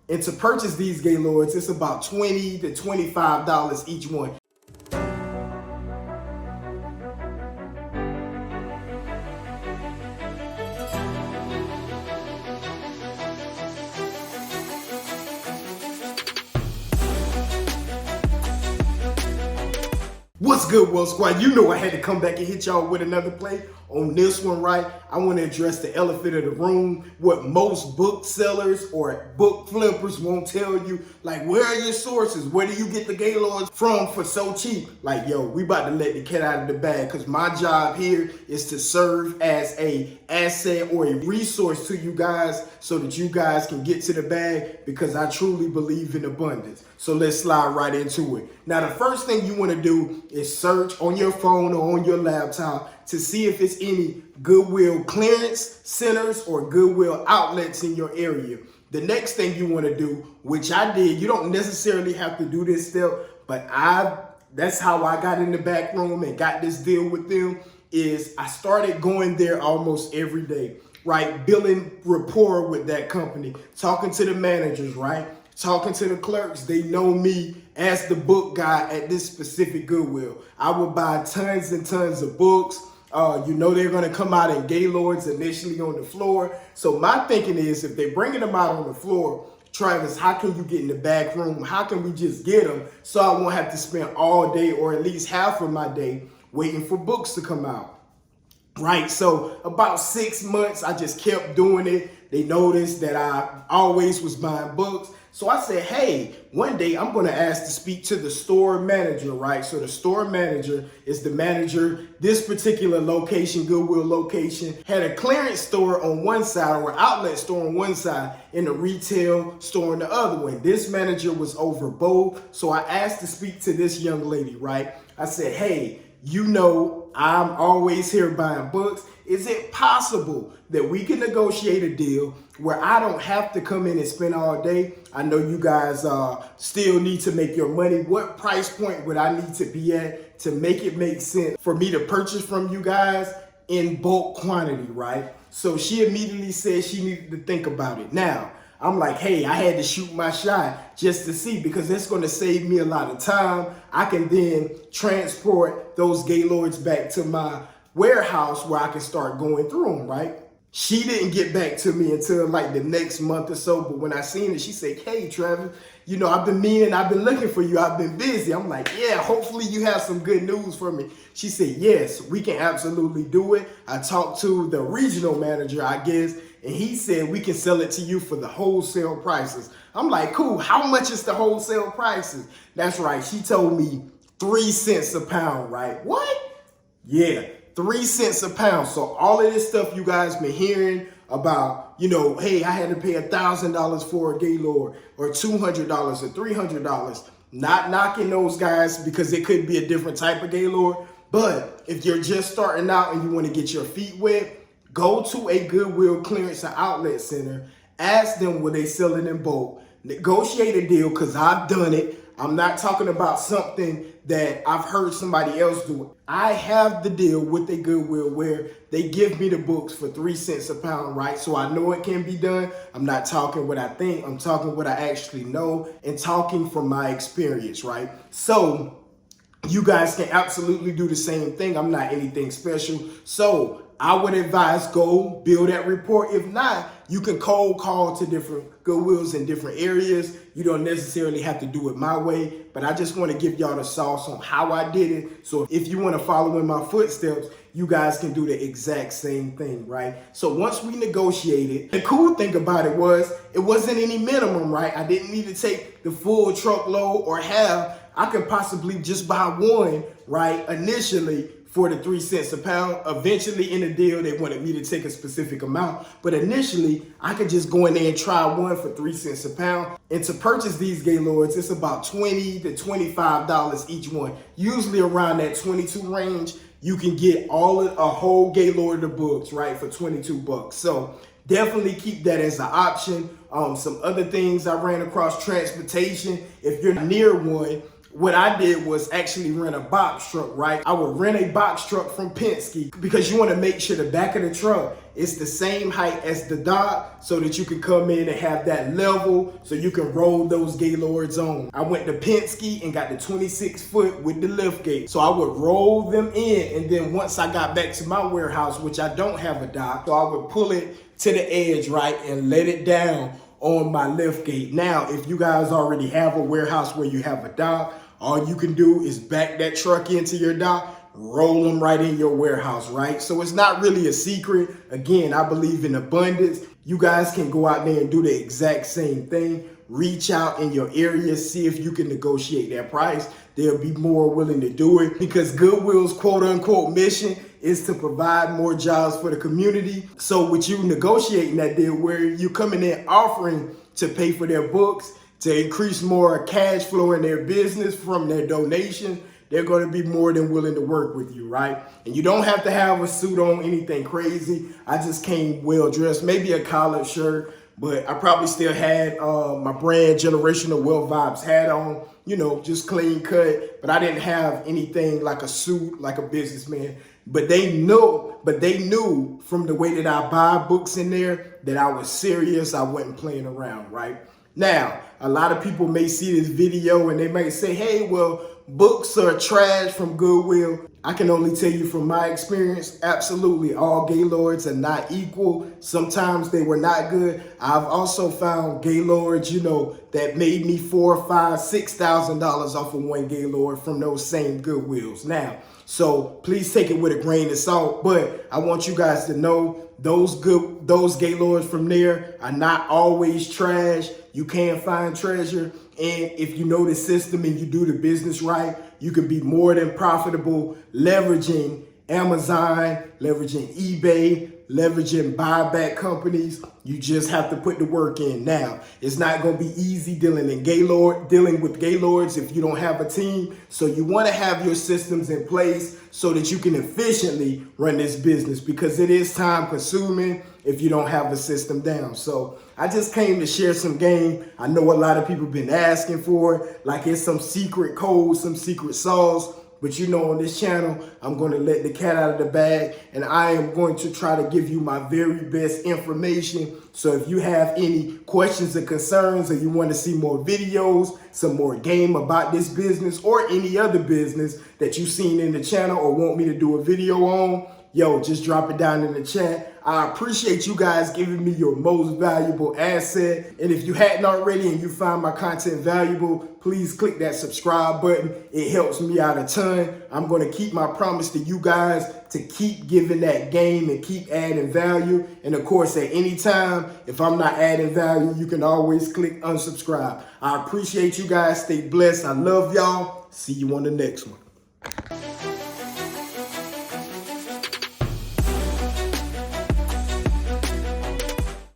And to purchase these Gaylords, it's about $20 to $25 each one. What's good, World Squad? You know I had to come back and hit y'all with another play on this one, right? I want to address the elephant of the room, what most book sellers or book flippers won't tell you. Like, where are your sources? Where do you get the Gaylords from for so cheap? Like, yo, we about to let the cat out of the bag, because my job here is to serve as a asset or a resource to you guys so that you guys can get to the bag, because I truly believe in abundance. So let's slide right into it. Now, the first thing you want to do is search on your phone or on your laptop to see if it's any Goodwill clearance centers or Goodwill outlets in your area. The next thing you want to do, which I did, you don't necessarily have to do this step, but that's how I got in the back room and got this deal with them, is I started going there almost every day, right? Building rapport with that company, talking to the managers, right? Talking to the clerks. They know me as the book guy at this specific Goodwill. I would buy tons and tons of books. You know they're going to come out in Gaylords initially on the floor. So my thinking is, if they're bringing them out on the floor, Travis, how can you get in the back room? How can we just get them so I won't have to spend all day or at least half of my day waiting for books to come out? Right, so about 6 months, I just kept doing it. They noticed that I always was buying books. So I said, hey, one day I'm going to ask to speak to the store manager, right? So the store manager is the manager. This particular location, Goodwill location, had a clearance store on one side or outlet store on one side and a retail store on the other one. This manager was over both. So I asked to speak to this young lady, right? I said, hey, you know, I'm always here buying books. Is it possible that we can negotiate a deal where I don't have to come in and spend all day? I know you guys still need to make your money. What price point would I need to be at to make it make sense for me to purchase from you guys in bulk quantity, right? So she immediately said she needed to think about it. Now, I'm like, hey, I had to shoot my shot just to see, because it's going to save me a lot of time. I can then transport those Gaylords back to my warehouse where I can start going through them, right? She didn't get back to me until like the next month or so. But when I seen it, she said, hey, Travis, you know, I've been looking for you. I've been busy. I'm like, yeah, hopefully you have some good news for me. She said, yes, we can absolutely do it. I talked to the regional manager, I guess, and he said we can sell it to you for the wholesale prices. I'm like, cool. How much is the wholesale prices? That's right. She told me 3 cents a pound, right? What? Yeah. 3 cents a pound. So all of this stuff you guys been hearing about, you know, hey, I had to pay $1,000 for a Gaylord or $200 or $300. Not knocking those guys, because it could be a different type of Gaylord. But if you're just starting out and you want to get your feet wet, go to a Goodwill clearance and outlet center. Ask them will they sell it in bulk. Negotiate a deal, because I've done it. I'm not talking about something that I've heard somebody else do. I have the deal with a Goodwill where they give me the books for 3 cents a pound, right? So I know it can be done. I'm not talking what I think. I'm talking what I actually know and talking from my experience, right? So you guys can absolutely do the same thing. I'm not anything special. So I would advise go build that report. If not, you can cold call to different Goodwills in different areas. You don't necessarily have to do it my way, but I just want to give y'all the sauce on how I did it. So if you want to follow in my footsteps, you guys can do the exact same thing, right? So once we negotiated, the cool thing about it was it wasn't any minimum, right? I didn't need to take the full truckload or half. I could possibly just buy one, right, initially for the 3 cents a pound. Eventually in the deal, they wanted me to take a specific amount. But initially, I could just go in there and try one for 3 cents a pound. And to purchase these Gaylords, it's about $20 to $25 each one. Usually around that 22 range, you can get a whole Gaylord of books, right, for 22 bucks. So definitely keep that as an option. Some other things I ran across: transportation. If you're near one, what I did was actually rent a box truck, right? I would rent a box truck from Penske because you want to make sure the back of the truck is the same height as the dock so that you can come in and have that level so you can roll those Gaylords on. I went to Penske and got the 26 foot with the lift gate. So I would roll them in, and then once I got back to my warehouse, which I don't have a dock, so I would pull it to the edge, right, and let it down on my lift gate. Now, if you guys already have a warehouse where you have a dock, all you can do is back that truck into your dock, roll them right in your warehouse, right? So it's not really a secret. Again, I believe in abundance. You guys can go out there and do the exact same thing. Reach out in your area, see if you can negotiate that price. They'll be more willing to do it because Goodwill's quote unquote mission is to provide more jobs for the community. So with you negotiating that deal where you're coming in offering to pay for their books, to increase more cash flow in their business from their donation, they're going to be more than willing to work with you, right? And you don't have to have a suit on, anything crazy. I just came well dressed, maybe a collared shirt, but I probably still had my brand Generational Wealth Vibes hat on, you know, just clean cut. But I didn't have anything like a suit, like a businessman. But they knew from the way that I buy books in there that I was serious. I wasn't playing around, right? Now, a lot of people may see this video and they might say, hey, well, books are trash from Goodwill. I can only tell you from my experience, absolutely all Gaylords are not equal. Sometimes they were not good. I've also found Gaylords, you know, that made me $4,000, $5,000, $6,000 off of one Gaylord from those same Goodwills. Now, so please take it with a grain of salt, but I want you guys to know those Gaylords from there are not always trash. You can find treasure. And if you know the system and you do the business right, you can be more than profitable leveraging Amazon, leveraging eBay, leveraging buyback companies. You just have to put the work in. Now, it's not going to be easy dealing with Gaylords if you don't have a team. So you want to have your systems in place so that you can efficiently run this business, because it is time consuming if you don't have a system down. So I just came to share some game. I know a lot of people been asking for it, like it's some secret code, some secret sauce. But you know, on this channel, I'm going to let the cat out of the bag, and I am going to try to give you my very best information. So if you have any questions or concerns, or you want to see more videos, some more game about this business or any other business that you've seen in the channel or want me to do a video on, yo, just drop it down in the chat. I appreciate you guys giving me your most valuable asset. And if you hadn't already and you find my content valuable, please click that subscribe button. It helps me out a ton. I'm going to keep my promise to you guys to keep giving that game and keep adding value. And of course, at any time, if I'm not adding value, you can always click unsubscribe. I appreciate you guys. Stay blessed. I love y'all. See you on the next one.